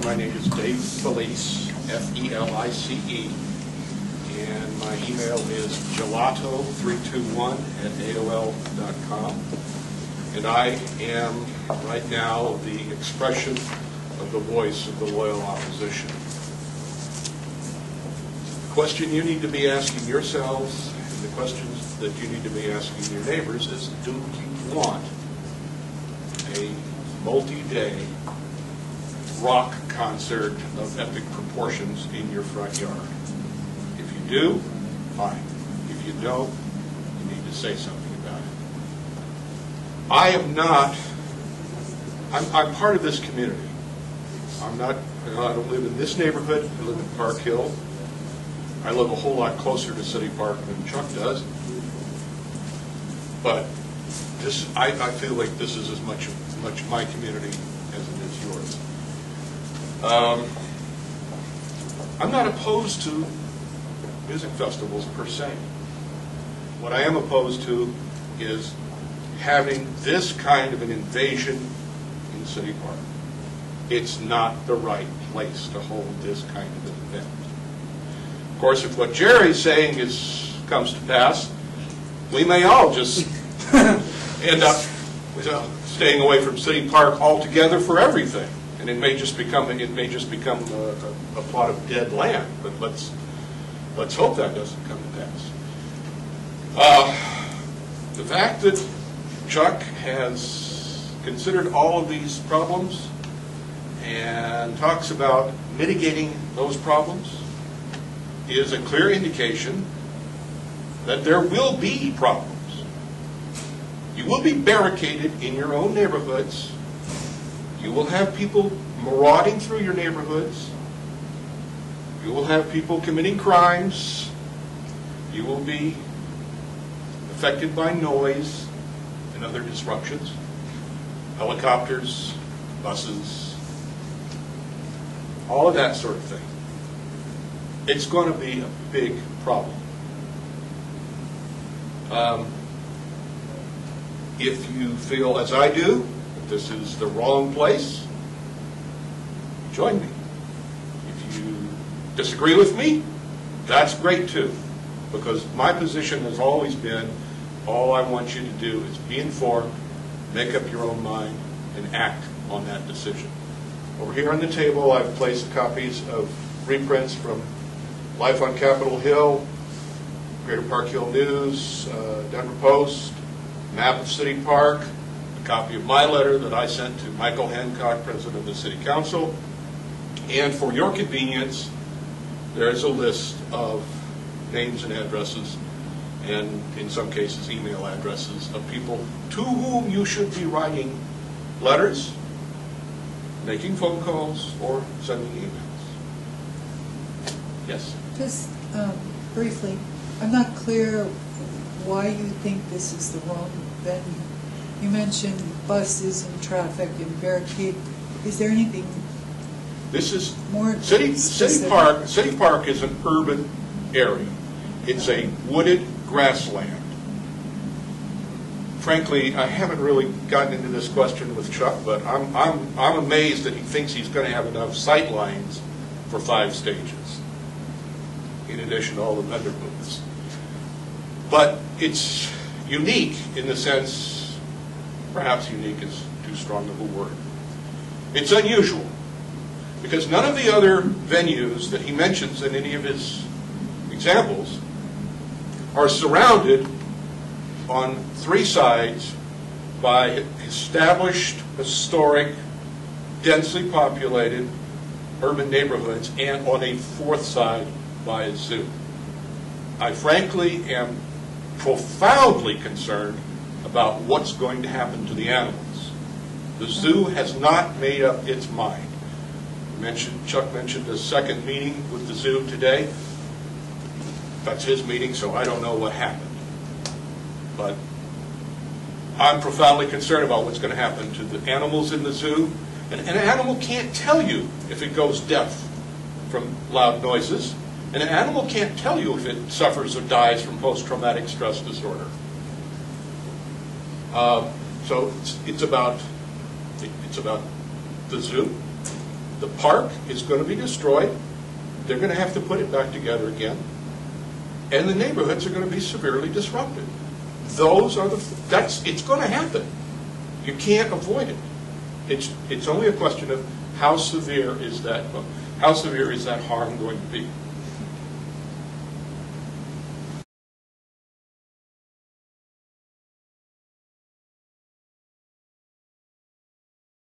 My name is Dave Felice, F-E-L-I-C-E, and my email is gelato321@aol.com. And I am right now the expression of the voice of the loyal opposition. The question you need to be asking yourselves, and the questions that you need to be asking your neighbors is, do you want a multi-day rock concert of epic proportions in your front yard? If you do, fine. If you don't, you need to say something about it. I am not, I'm part of this community. I don't live in this neighborhood. I live in Park Hill. I live a whole lot closer to City Park than Chuck does. But I feel like this is as much my community as it is yours. I'm not opposed to music festivals per se. What I am opposed to is having this kind of an invasion in City Park. It's not the right place to hold this kind of an event. Of course, if what Jerry's saying comes to pass, we may all just end up staying away from City Park altogether for everything. And it may just become a plot of dead land. But let's hope that doesn't come to pass. The fact that Chuck has considered all of these problems and talks about mitigating those problems is a clear indication that there will be problems. You will be barricaded in your own neighborhoods. You will have people marauding through your neighborhoods. You will have people committing crimes. You will be affected by noise and other disruptions. Helicopters, buses, all of that sort of thing. It's going to be a big problem. If you feel, as I do, that this is the wrong place, join me. If you disagree with me, that's great too, because my position has always been, all I want you to do is be informed, make up your own mind, and act on that decision. Over here on the table, I've placed copies of reprints from Life on Capitol Hill, Greater Park Hill News, Denver Post, map of City Park, a copy of my letter that I sent to Michael Hancock, President of the City Council, and for your convenience, there is a list of names and addresses, and in some cases email addresses of people to whom you should be writing letters, making phone calls, or sending emails. Yes? Just briefly, I'm not clear why you think this is the wrong venue. You mentioned buses and traffic and barricade. Is there anything this is more City Park. City Park is an urban area. It's a wooded grassland. Frankly, I haven't really gotten into this question with Chuck, but I'm amazed that he thinks he's going to have enough sight lines for 5 stages, in addition to all the vendor booths. But it's unique in the sense, perhaps unique is too strong of a word. It's unusual, because none of the other venues that he mentions in any of his examples are surrounded on 3 sides by established, historic, densely populated urban neighborhoods, and on a 4th side by a zoo. I frankly am profoundly concerned about what's going to happen to the animals. The zoo has not made up its mind. Chuck mentioned a second meeting with the zoo today. That's his meeting, so I don't know what happened. But I'm profoundly concerned about what's going to happen to the animals in the zoo. And an animal can't tell you if it goes deaf from loud noises. And an animal can't tell you if it suffers or dies from post-traumatic stress disorder. So it's about the zoo, The park is going to be destroyed. They're going to have to put it back together again. And the neighborhoods are going to be severely disrupted. It's going to happen. You can't avoid it. It's only a question of how severe is that harm going to be.